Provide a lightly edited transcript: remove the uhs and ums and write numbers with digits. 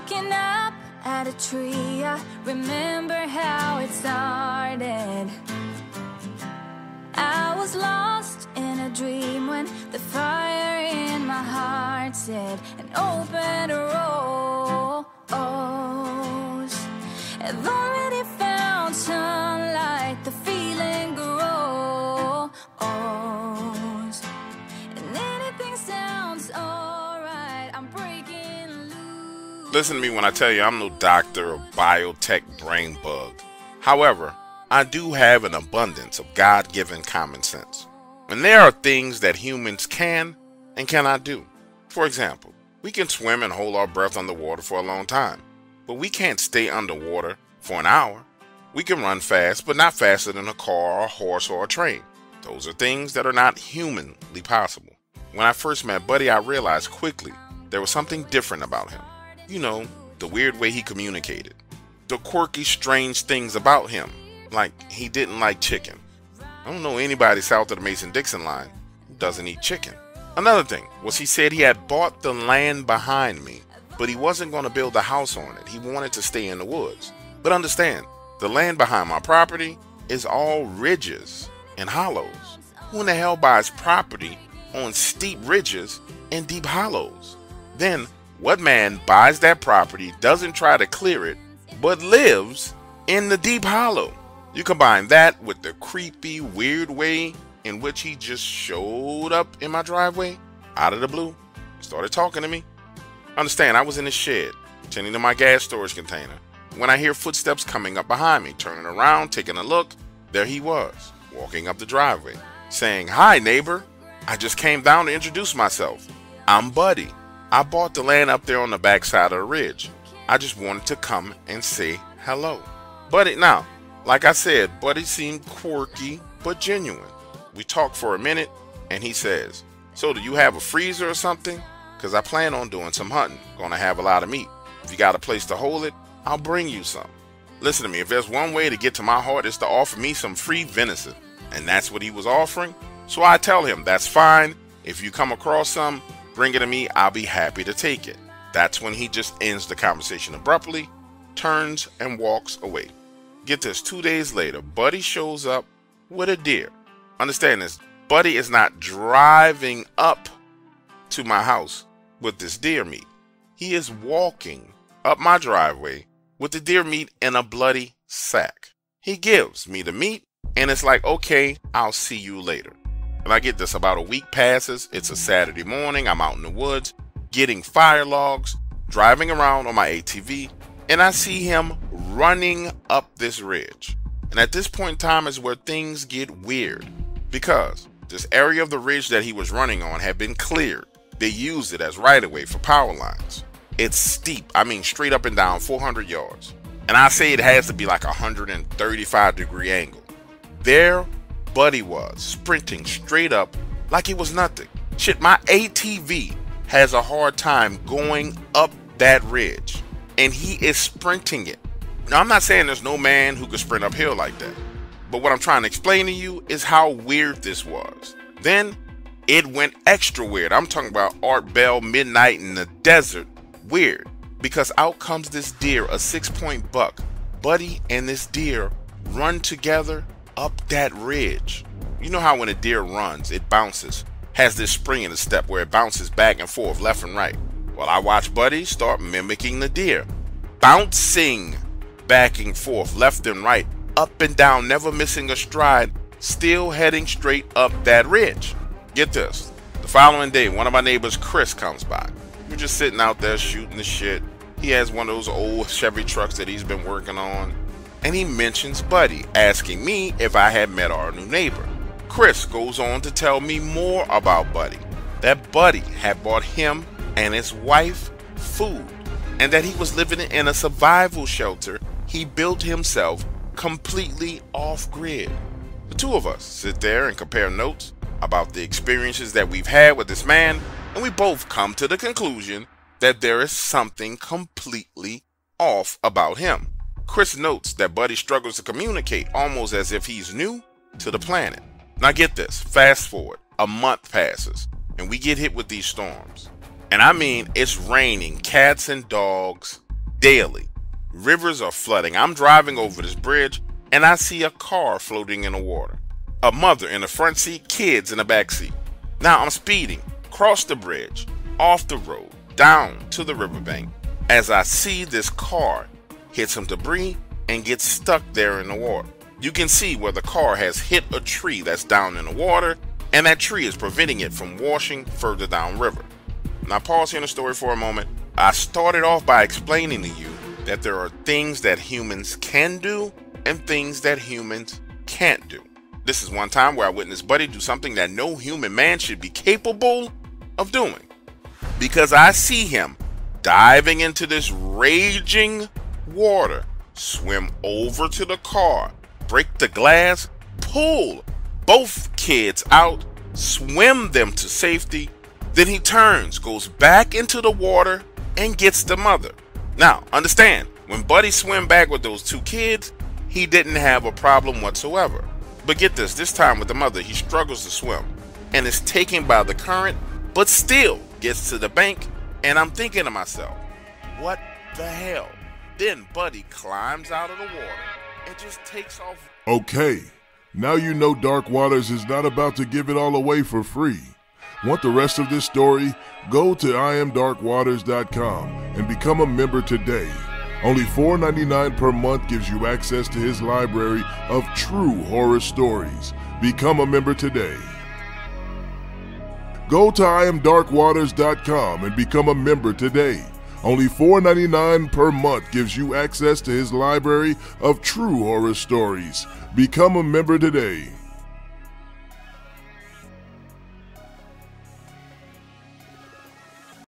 looking up at a tree. I remember how it started. I was lost in a dream when the fire in my heart said an open rose. I've already found sunlight, the feeling grows, and anything sounds alright. I'm breaking loose. Listen to me when I tell you I'm no doctor or biotech brain bug. However, I do have an abundance of God-given common sense. And there are things that humans can and cannot do. For example, we can swim and hold our breath underwater for a long time, but we can't stay underwater for an hour. We can run fast, but not faster than a car, or a horse, or a train. Those are things that are not humanly possible. When I first met Buddy, I realized quickly there was something different about him. You know, the weird way he communicated. The quirky, strange things about him. Like, he didn't like chicken. I don't know anybody south of the Mason-Dixon line who doesn't eat chicken. Another thing was he said he had bought the land behind me, but he wasn't going to build a house on it. He wanted to stay in the woods. But understand, the land behind my property is all ridges and hollows. Who in the hell buys property on steep ridges and deep hollows? Then, what man buys that property, doesn't try to clear it, but lives in the deep hollow? You combine that with the creepy, weird way in which he just showed up in my driveway, out of the blue, started talking to me. Understand, I was in the shed, tending to my gas storage container, when I hear footsteps coming up behind me. Turning around, taking a look, there he was, walking up the driveway, saying, "Hi, neighbor. I just came down to introduce myself. I'm Buddy. I bought the land up there on the backside of the ridge. I just wanted to come and say hello." Buddy, now, like I said, Buddy seemed quirky, but genuine. We talked for a minute, and he says, "So do you have a freezer or something? Because I plan on doing some hunting. Gonna have a lot of meat. If you got a place to hold it, I'll bring you some." Listen to me, if there's one way to get to my heart, it's to offer me some free venison. And that's what he was offering. So I tell him, that's fine. If you come across some, bring it to me. I'll be happy to take it. That's when he just ends the conversation abruptly, turns and walks away. Get this, 2 days later, Buddy shows up with a deer. Understand this, Buddy is not driving up to my house with this deer meat. He is walking up my driveway with the deer meat in a bloody sack. He gives me the meat, and it's like, okay, I'll see you later. And I get this, about a week passes, it's a Saturday morning, I'm out in the woods, getting fire logs, driving around on my ATV, and I see him running up this ridge. And at this point in time is where things get weird, because this area of the ridge that he was running on had been cleared. They used it as right-of-way for power lines. It's steep, I mean straight up and down, 400 yards. And I say it has to be like a 135-degree angle. There Buddy was, sprinting straight up like it was nothing. Shit, my ATV has a hard time going up that ridge, and he is sprinting it. Now, I'm not saying there's no man who could sprint uphill like that, but what I'm trying to explain to you is how weird this was. Then it went extra weird. I'm talking about Art Bell midnight in the desert weird, because out comes this deer, a 6-point buck. Buddy and this deer run together up that ridge. You know how when a deer runs, it bounces, has this spring in the step where it bounces back and forth, left and right. Well, I watch Buddy start mimicking the deer, bouncing back and forth, left and right, up and down, never missing a stride, still heading straight up that ridge. Get this, the following day, one of my neighbors, Chris, comes by. We're just sitting out there shooting the shit. He has one of those old Chevy trucks that he's been working on, and he mentions Buddy, asking me if I had met our new neighbor. Chris goes on to tell me more about Buddy, that Buddy had bought him and his wife food, and that he was living in a survival shelter he built himself completely off-grid. The two of us sit there and compare notes about the experiences that we've had with this man, and we both come to the conclusion that there is something completely off about him. Chris notes that Buddy struggles to communicate almost as if he's new to the planet. Now get this, fast forward, a month passes, and we get hit with these storms. And I mean, it's raining cats and dogs daily. Rivers are flooding. I'm driving over this bridge and I see a car floating in the water. A mother in the front seat, kids in the back seat. Now I'm speeding, cross the bridge, off the road, down to the riverbank. As I see this car hit some debris and gets stuck there in the water. You can see where the car has hit a tree that's down in the water, and that tree is preventing it from washing further downriver. Now pause here in the story for a moment. I started off by explaining to you that there are things that humans can do and things that humans can't do. This is one time where I witnessed Buddy do something that no human man should be capable of doing. Because I see him diving into this raging water, swim over to the car, break the glass, pull both kids out, swim them to safety. Then he turns, goes back into the water, and gets the mother. Now, understand, when Buddy swam back with those two kids, he didn't have a problem whatsoever. But get this time with the mother, he struggles to swim and is taken by the current, but still gets to the bank. And I'm thinking to myself, what the hell? Then Buddy climbs out of the water and just takes off. Okay, now you know Dark Waters is not about to give it all away for free. Want the rest of this story? Go to IamDarkWaters.com and become a member today. Only $4.99 per month gives you access to his library of true horror stories. Become a member today. Go to IamDarkWaters.com and become a member today. Only $4.99 per month gives you access to his library of true horror stories. Become a member today.